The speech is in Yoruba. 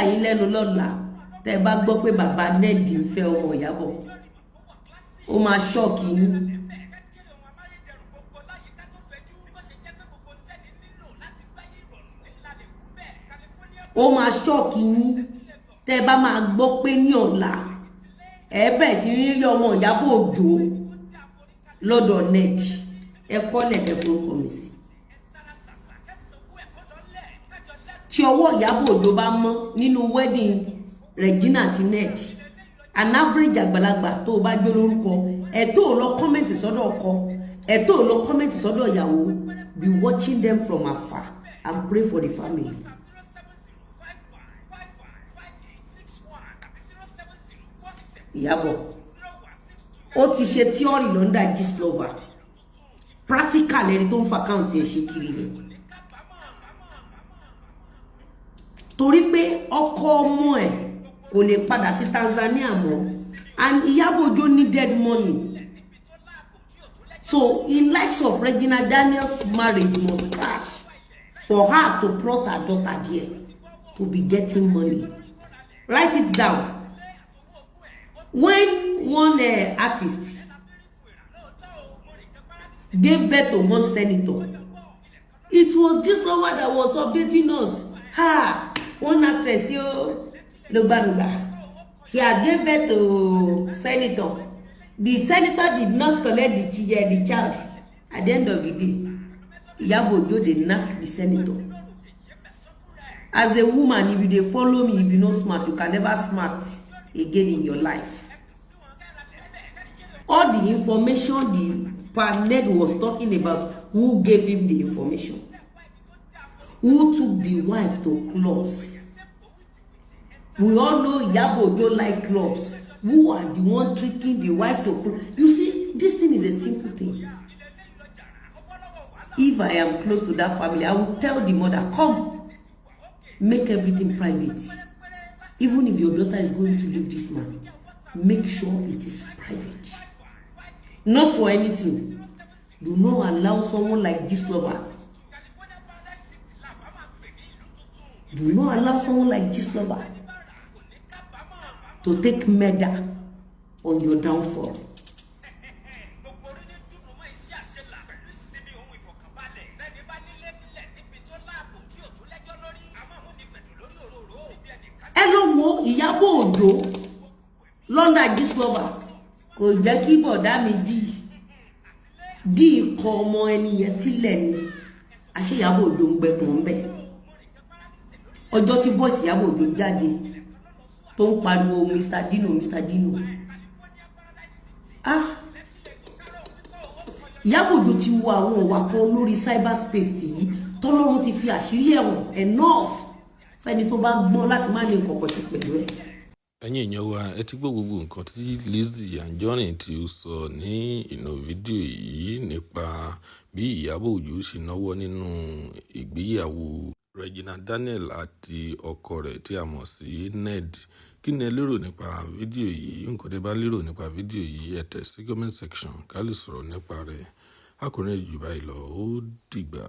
yà yín lẹ́nu lọ́la tẹ́ bá gbọ́ pé bàbá Ned ń fẹ́ ọmọ Ìyábọ̀ ó máa ṣọ́ọ̀kì yín. Ó máa ṣọ́ọ̀kì yín tẹ́ bá máa gbọ́ pé ní ọ̀la ẹ bẹ̀rẹ̀ sí ní rí ọmọ Ìyábọ̀ Òjó lọ́dọ̀ Ned ẹ kọ́lẹ̀ kẹ́ forúkọ mi sí. Tí ọwọ́ Ìyábọ̀ Òjó bá mọ́ nínú wedding Regina àti Ned an average àgbàlagbà tó bá jó lórúkọ ẹ tó lọ comment sọ́dọ̀ ọkọ ẹ tó lọ comment sọ́dọ̀ ìyàwó be watching them from afar and pray for the family. Ìyábọ̀ ó ti ṣe theory lọ́ndà Gistlover practical ẹni tó ń fa account ẹ̀ ṣe kiri rẹ̀ torí pé ọkọ ọmọ ẹ̀ kò lè padà sí Tanzania mọ́ and Ìyábọ̀ Òjó needed money so in likes of Regina Daniels marriage must cash for her to plot her daughter there to be getting money. Write it down. When one artist gave birth to one senator, it was Gistlover that was updating us. One actress, Loba, she had gave birth to senator. The senator did not collect the child. At the end of the day, Ìyábọ̀ Òjó they knocked the senator. As a woman, if you dey follow me, if you no smart, you can never smart again in your life. All the information the panel was talking about, who gave him the information? Who took the wife to clubs? We all know Ìyábọ̀ Òjó like clubs. Who are the one tricking the wife to clubs? You see, this thing is a simple thing. If I am close to that family, I will tell the mother, come, make everything private. Even if your daughter is going to leave this man, make sure it is private. Not for anything. Do not allow someone like Gistlover. Do not allow someone like Gistlover to take murder on your downfall. Hello, Ìyábọ̀ Òjó London Gistlover kò jẹ́ kí bọ̀dá mi dí ikọ̀ ọmọ ẹni yẹn sílẹ̀ ni àṣẹ Ìyábọ̀ Òjó ń gbẹ̀pọ̀n ń bẹ̀. Ọjọ́ tí voice Ìyábọ̀ Òjó jáde tó ń pariwo Mr. Dino Mr. Dino. Ìyábọ̀ Òjó ti wo àwọn ìwà kan lórí cyberspace yìí tọ́lọ́run ti fi àṣírí ẹ̀wọ̀n enough fẹ́ni tó bá gbọ́n láti má ní nǹkan kan ṣe pẹ̀lú ẹ̀. Ẹ̀yin èèyàn wa ẹ ti gbọ́ gbogbo nǹkan tí Lizzy Anjorin tí ó sọ ní inú fídíò yìí nípa bí Ìyábọ̀ Òjó ṣe náwó nínú ìgbéyàwó Regina Daniel àti ọkọ rẹ̀ tí a mọ̀ sí Ned. Kí ni ẹ lérò nípa fídíò yìí? Nǹkan tẹ́ bá lérò nípa fídíò yìí ẹ tẹ̀ sí comment section ká lè sọ̀rọ̀ nípa rẹ̀. A kò ní jù báyìí lọ, ó dìgbà.